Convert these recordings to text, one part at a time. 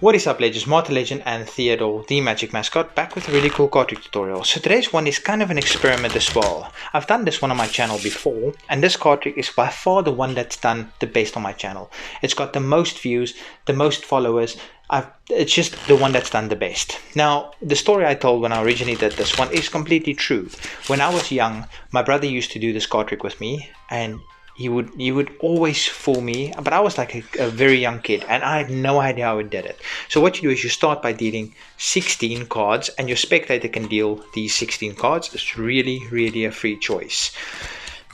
What is up, Legends? Martin Legend and Theodore, the Magic Mascot, back with a really cool card trick tutorial. So today's one is kind of an experiment as well. I've done this one on my channel before, and this card trick is by far the one that's done the best on my channel. It's got the most views, the most followers. It's just the one that's done the best. Now, the story I told when I originally did this one is completely true. When I was young, my brother used to do this card trick with me, and he would always fool me, but I was like a very young kid and I had no idea how he did it. So what you do is you start by dealing 16 cards, and your spectator can deal these 16 cards. It's really a free choice.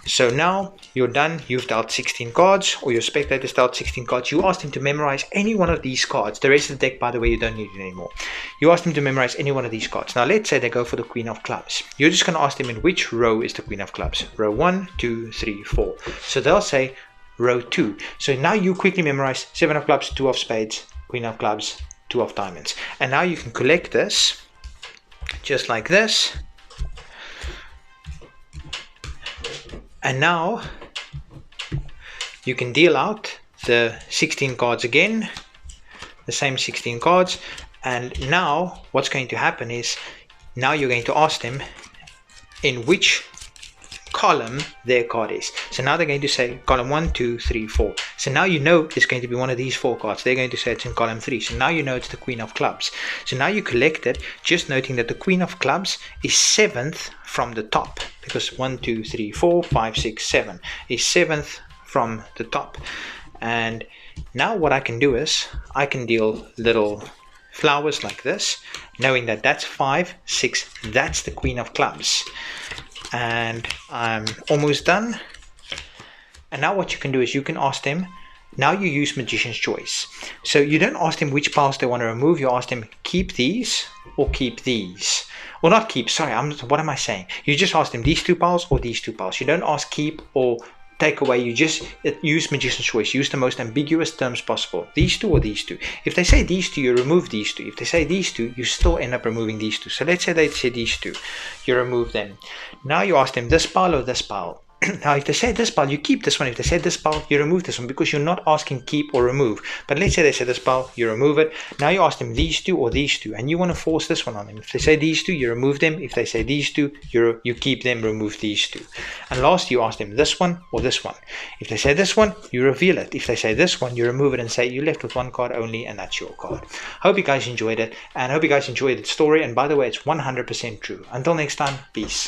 So now you're done, you've dealt 16 cards, or your spectator's dealt 16 cards. You ask him to memorize any one of these cards. The rest of the deck, by the way, you don't need it anymore. You ask him to memorize any one of these cards. Now let's say they go for the Queen of Clubs. You're just going to ask them in which row is the Queen of Clubs. Row 1, 2, 3, 4. So they'll say row 2. So now you quickly memorize 7 of Clubs, 2 of Spades, Queen of Clubs, 2 of Diamonds. And now you can collect this just like this. And now you can deal out the 16 cards again, the same 16 cards. And now what's going to happen is, now you're going to ask them in which column their card is. So now they're going to say column 1, 2, 3, 4. So now you know it's going to be one of these 4 cards. They're going to say it's in column 3. So now you know it's the Queen of Clubs. So now you collect it, just noting that the Queen of Clubs is 7th from the top, because 1, 2, 3, 4, 5, 6, 7 is 7th from the top. And now what I can do is I can deal little flowers like this, knowing that that's 5, 6, that's the Queen of Clubs. And I'm almost done. And now what you can do is you can ask them, now you use Magician's Choice. So you don't ask them which piles they want to remove, you ask them keep these or keep these. Or not keep, sorry, what am I saying? You just ask them these 2 piles or these 2 piles. You don't ask keep or take away, you just use Magician's Choice. Use the most ambiguous terms possible. These 2 or these 2. If they say these 2, you remove these 2. If they say these 2, you still end up removing these 2. So let's say they say these 2. You remove them. Now you ask them this pile or this pile. Now if they say this pile, you keep this one. If they say this pile, you remove this one, because you're not asking keep or remove. But let's say they say this pile, you remove it. Now you ask them these 2 or these 2, and you want to force this one on them. If they say these 2, you remove them. If they say these 2, you keep them, remove these 2. And last, you ask them this one or this one. If they say this one, you reveal it. If they say this one, you remove it and say you're left with 1 card only, and that's your card. Hope you guys enjoyed it, and hope you guys enjoyed the story. And by the way, it's 100% true. Until next time, peace.